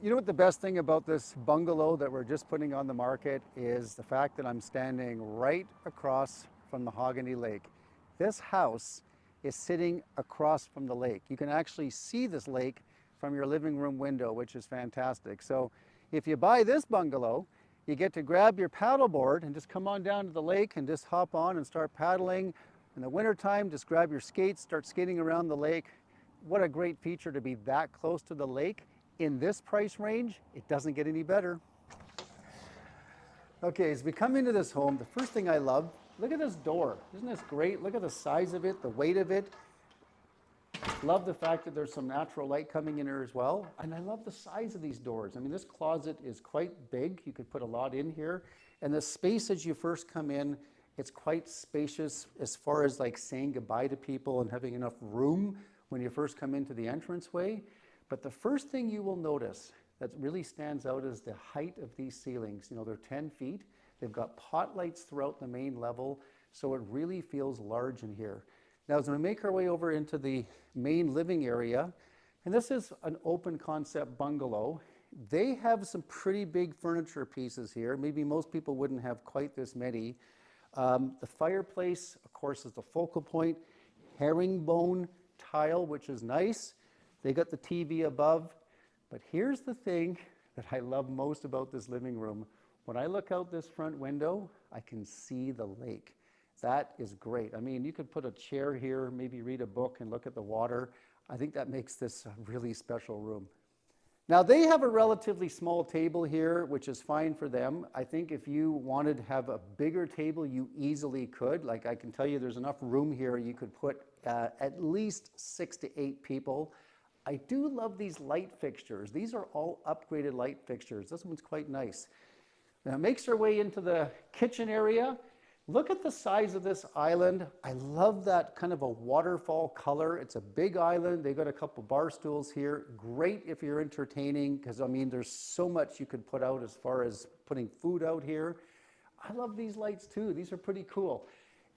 You know what the best thing about this bungalow that we're just putting on the market is the fact that I'm standing right across from Mahogany Lake. This house is sitting across from the lake. You can actually see this lake from your living room window, which is fantastic. So if you buy this bungalow, you get to grab your paddleboard and just come on down to the lake and just hop on and start paddling. In the wintertime, just grab your skates, start skating around the lake. What a great feature to be that close to the lake. In this price range, it doesn't get any better. Okay, as we come into this home, the first thing I love, look at this door. Isn't this great? Look at the size of it, the weight of it. Love the fact that there's some natural light coming in here as well. And I love the size of these doors. I mean, this closet is quite big. You could put a lot in here. And the space as you first come in, it's quite spacious as far as like saying goodbye to people and having enough room when you first come into the entranceway. But the first thing you will notice that really stands out is the height of these ceilings. You know, they're 10 feet. They've got pot lights throughout the main level, so it really feels large in here. Now, as we make our way over into the main living area, and this is an open concept bungalow, they have some pretty big furniture pieces here. Maybe most people wouldn't have quite this many. The fireplace, of course, is the focal point. Herringbone tile, which is nice. They got the TV above, but here's the thing that I love most about this living room. When I look out this front window, I can see the lake. That is great. I mean, you could put a chair here, maybe read a book and look at the water. I think that makes this a really special room. Now, they have a relatively small table here, which is fine for them. I think if you wanted to have a bigger table, you easily could. Like, I can tell you there's enough room here, you could put at least 6 to 8 people. I do love these light fixtures. These are all upgraded light fixtures. This one's quite nice. Now it makes our way into the kitchen area. Look at the size of this island. I love that kind of a waterfall color. It's a big island. They got a couple bar stools here. Great if you're entertaining, because I mean, there's so much you could put out as far as putting food out here. I love these lights too. These are pretty cool.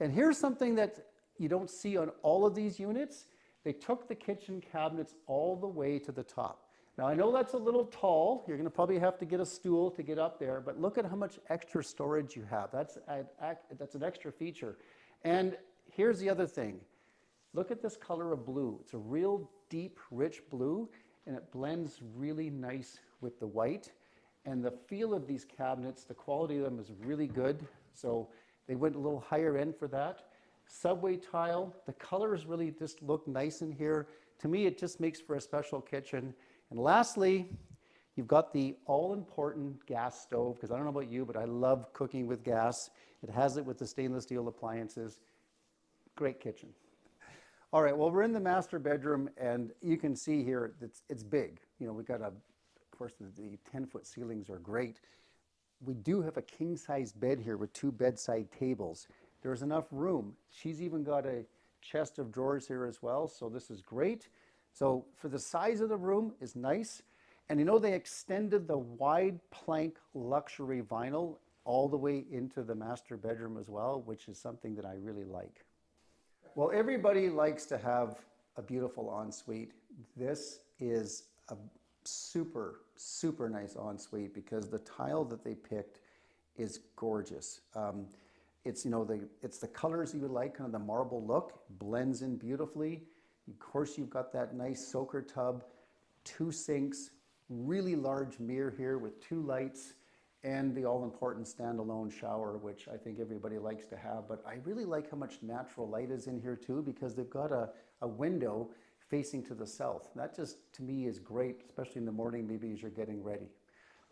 And here's something that you don't see on all of these units. They took the kitchen cabinets all the way to the top. Now I know that's a little tall. You're going to probably have to get a stool to get up there, but look at how much extra storage you have. That's an extra feature. And here's the other thing. Look at this color of blue. It's a real deep, rich blue, and it blends really nice with the white. And the feel of these cabinets, the quality of them is really good. So they went a little higher end for that. Subway tile, the colors really just look nice in here. To me, it just makes for a special kitchen. And lastly, you've got the all-important gas stove, because I don't know about you, but I love cooking with gas. It has it with the stainless steel appliances. Great kitchen. All right, well, we're in the master bedroom, and you can see here it's big. You know, we've got of course, the 10-foot ceilings are great. We do have a king-size bed here with 2 bedside tables. There's enough room. She's even got a chest of drawers here as well, so this is great. So for the size of the room is nice. And you know, they extended the wide plank luxury vinyl all the way into the master bedroom as well, which is something that I really like. Well, everybody likes to have a beautiful ensuite. This is a super, super nice ensuite because the tile that they picked is gorgeous. It's, you know, it's the colors you would like, kind of the marble look, blends in beautifully. Of course, you've got that nice soaker tub, 2 sinks, really large mirror here with 2 lights, and the all-important standalone shower, which I think everybody likes to have. But I really like how much natural light is in here too, because they've got a window facing to the south. That just, to me, is great, especially in the morning, maybe as you're getting ready.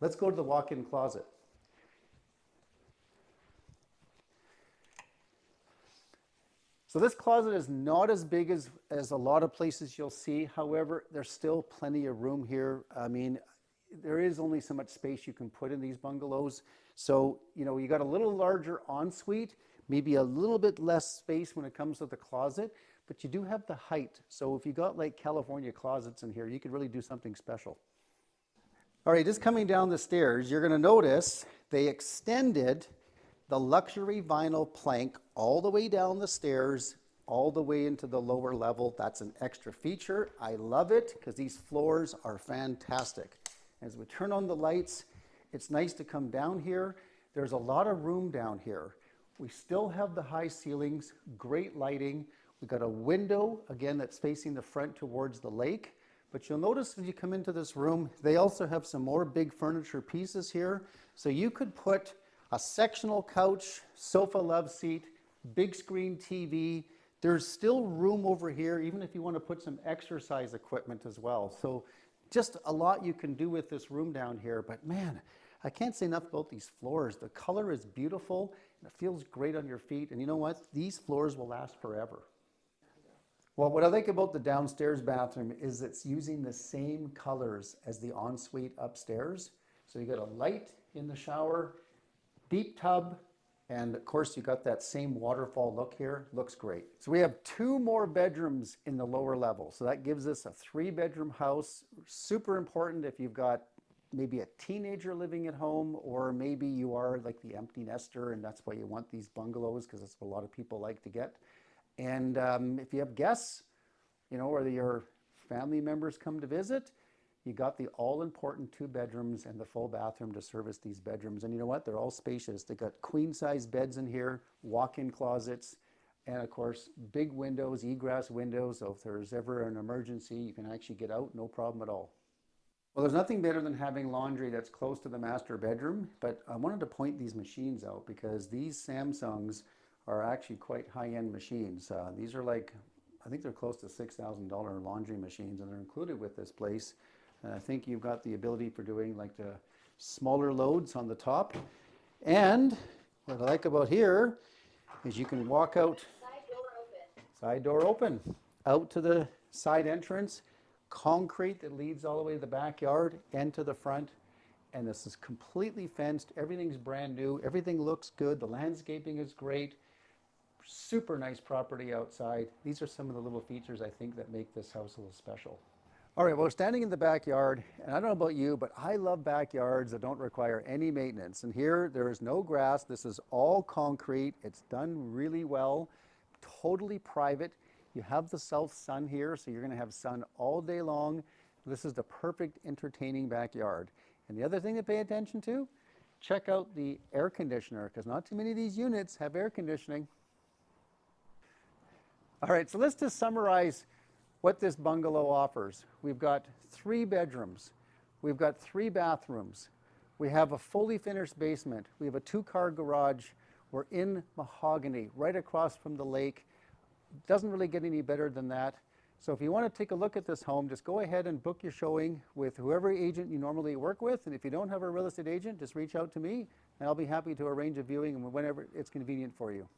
Let's go to the walk-in closet. So this closet is not as big as a lot of places you'll see. However, there's still plenty of room here. I mean, there is only so much space you can put in these bungalows. So, you know, you got a little larger ensuite, maybe a little bit less space when it comes to the closet, but you do have the height. So if you got like California closets in here, you could really do something special. All right, just coming down the stairs, you're going to notice they extended the luxury vinyl plank all the way down the stairs, all the way into the lower level. That's an extra feature. I love it because these floors are fantastic. As we turn on the lights, it's nice to come down here. There's a lot of room down here. We still have the high ceilings, great lighting. We've got a window, again, that's facing the front towards the lake. But you'll notice when you come into this room, they also have some more big furniture pieces here. So you could put a sectional couch, sofa love seat, big screen TV. There's still room over here, even if you want to put some exercise equipment as well. So just a lot you can do with this room down here. But man, I can't say enough about these floors. The color is beautiful, and it feels great on your feet. And you know what? These floors will last forever. Well, what I like about the downstairs bathroom is it's using the same colors as the ensuite upstairs. So you got a light in the shower, deep tub, and of course you got that same waterfall look here. Looks great. So we have 2 more bedrooms in the lower level. So that gives us a 3-bedroom house. Super important if you've got maybe a teenager living at home, or maybe you are like the empty nester and that's why you want these bungalows, because that's what a lot of people like to get. And if you have guests, you know, or your family members come to visit, you got the all-important 2 bedrooms and the full bathroom to service these bedrooms. And you know what? They're all spacious. They got queen-size beds in here, walk-in closets, and of course, big windows, egress windows. So if there's ever an emergency, you can actually get out, no problem at all. Well, there's nothing better than having laundry that's close to the master bedroom, but I wanted to point these machines out because these Samsungs are actually quite high-end machines. These are like, I think they're close to $6,000 laundry machines, and they're included with this place. And I think you've got the ability for doing like the smaller loads on the top. And what I like about here is you can walk out, side door open, out to the side entrance, concrete that leads all the way to the backyard and to the front. And this is completely fenced. Everything's brand new. Everything looks good. The landscaping is great. Super nice property outside. These are some of the little features I think that make this house a little special. All right, well, we're standing in the backyard, and I don't know about you, but I love backyards that don't require any maintenance. And here, there is no grass. This is all concrete. It's done really well, totally private. You have the south sun here, so you're going to have sun all day long. This is the perfect entertaining backyard. And the other thing to pay attention to, check out the air conditioner, because not too many of these units have air conditioning. All right, so let's just summarize what this bungalow offers. We've got 3 bedrooms. We've got 3 bathrooms. We have a fully finished basement. We have a 2-car garage. We're in Mahogany, right across from the lake. Doesn't really get any better than that. So if you want to take a look at this home, just go ahead and book your showing with whoever agent you normally work with. And if you don't have a real estate agent, just reach out to me, and I'll be happy to arrange a viewing whenever it's convenient for you.